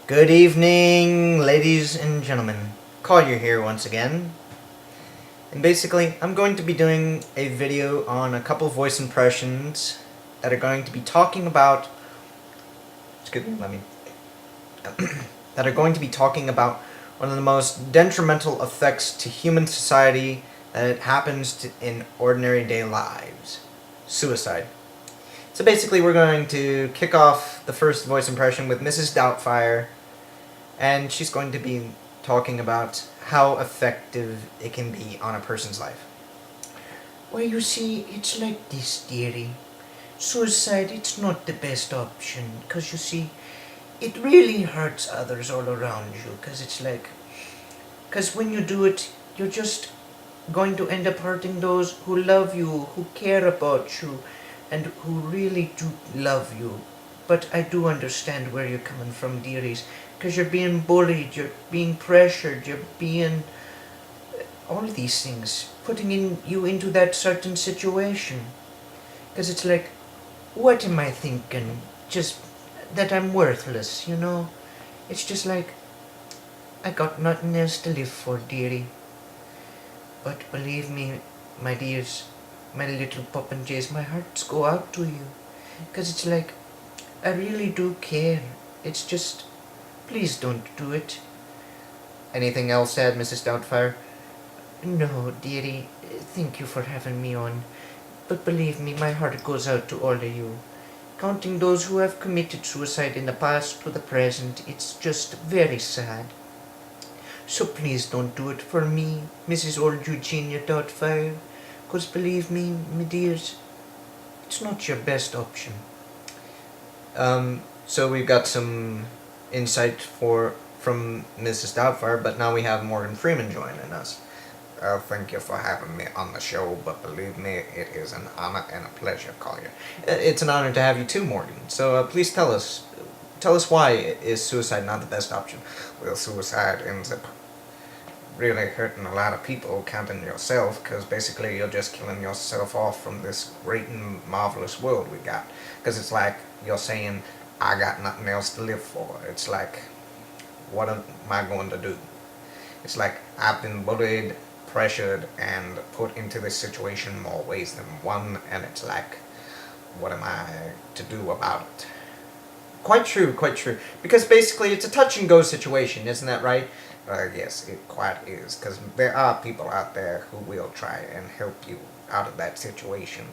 Good evening, ladies and gentlemen. Collier here once again. And basically, I'm going to be doing a video on a couple voice impressions that are going to be talking about... that are going to be talking about one of the most detrimental effects to human society that happens in ordinary day lives. Suicide. So basically, we're going to kick off the first voice impression with Mrs. Doubtfire, and she's going to be talking about how effective it can be on a person's life. Well, you see, it's like this, dearie. Suicide, it's not the best option, because you see, it really hurts others all around you, because when you do it, you're just going to end up hurting those who love you, who care about you, and who really do love you. But I do understand where you're coming from, dearies, because you're being bullied, you're being pressured, you're being... all of these things, putting you into that certain situation. Because it's like, what am I thinking? Just that I'm worthless, you know? It's just like, I got nothing else to live for, dearie. But believe me, my dears, my little popinjays, my hearts go out to you. Because it's like, I really do care. It's just, please don't do it. Anything else to add, Mrs. Doubtfire? No, dearie, thank you for having me on. But believe me, my heart goes out to all of you. Counting those who have committed suicide in the past to the present, it's just very sad. So please don't do it for me, Mrs. Old Eugenia Doubtfire. Because believe me, my dears, it's not your best option. So we've got some insight from Mrs. Doubtfire, but now we have Morgan Freeman joining us. Thank you for having me on the show, but believe me, it is an honor and a pleasure, Collier. It's an honor to have you too, Morgan. So please tell us why is suicide not the best option? Well, suicide ends up really hurting a lot of people, counting yourself, because basically you're just killing yourself off from this great and marvelous world we got. Because it's like you're saying, I got nothing else to live for. It's like, what am I going to do? It's like, I've been bullied, pressured, and put into this situation more ways than one, and it's like, what am I to do about it? Quite true, quite true. Because basically it's a touch and go situation, isn't that right? Yes, it quite is, because there are people out there who will try and help you out of that situation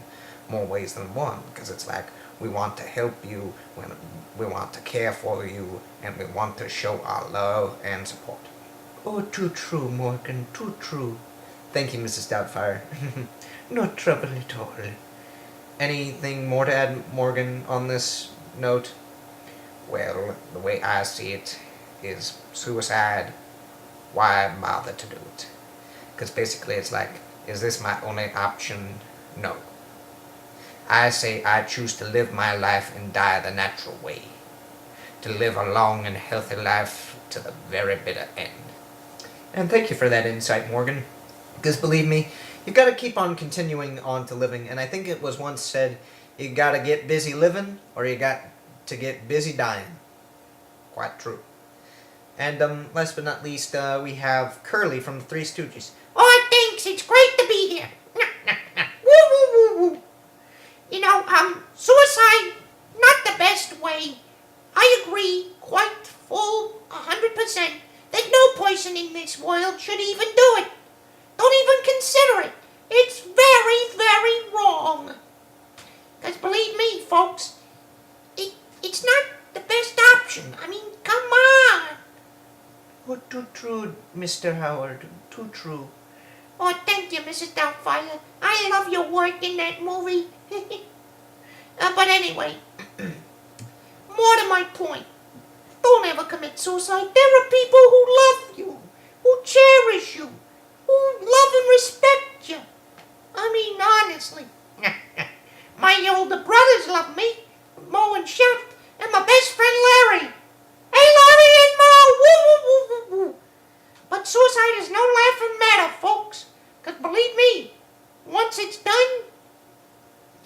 more ways than one, because it's like, we want to help you, when we want to care for you, and we want to show our love and support. Oh, too true, Morgan, too true. Thank you, Mrs. Doubtfire. No trouble at all. Anything more to add, Morgan, on this note? Well, the way I see it is suicide. Why bother to do it? Because basically it's like, is this my only option? No. I say I choose to live my life and die the natural way. To live a long and healthy life to the very bitter end. And thank you for that insight, Morgan. Because believe me, you've got to keep on continuing on to living. And I think it was once said, you got to get busy living, or you got to get busy dying. Quite true. And last but not least, we have Curly from the Three Stooges. Oh, thanks. It's great to be here. Woo, woo, woo, woo. You know, suicide, not the best way. I agree, quite full, 100%, that no person in this world should even do it. Don't even consider it. It's very, very wrong. Because believe me, folks, it's not the best option. I mean, come on. Oh, too true, Mr. Howard, too true. Oh, thank you, Mrs. Doubtfire. I love your work in that movie. But anyway, more to my point. Don't ever commit suicide. There are people who love you, who cherish you, who love and respect you. I mean, honestly. My older brothers love me, Mo and Shep, and my best friend Larry. Hey, Larry and Mo! Woo, woo, woo, woo, woo. But suicide is no laughing matter, folks. Because believe me, once it's done,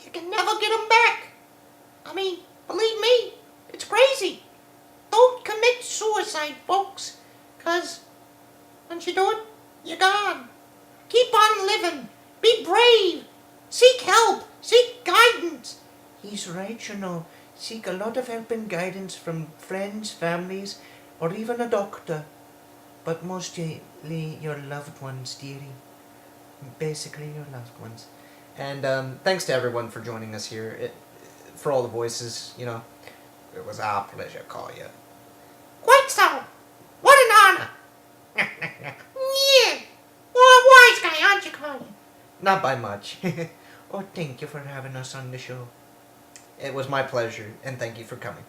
you can never get them back. I mean, believe me, it's crazy. Don't commit commit suicide, folks. 'Cause once you do it, you're gone. Keep on living. Be brave. Seek help. Seek guidance. He's right, you know. Seek a lot of help and guidance from friends, families, or even a doctor. But mostly your loved ones, dearie. Basically your loved ones. And thanks to everyone for joining us here. For all the voices, you know. It was our pleasure, Collier. Quite so. What an honor. Yeah. Well, a wise guy, aren't you, Colin? Not by much. Oh, thank you for having us on the show. It was my pleasure, and thank you for coming.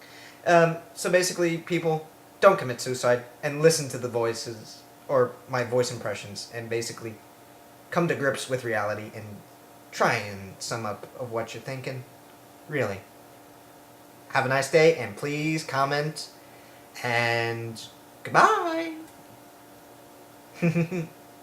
So basically, people, don't commit suicide, and listen to the voices, or my voice impressions, and basically come to grips with reality and try and sum up of what you're thinking. Really. Have a nice day, and please comment, and goodbye.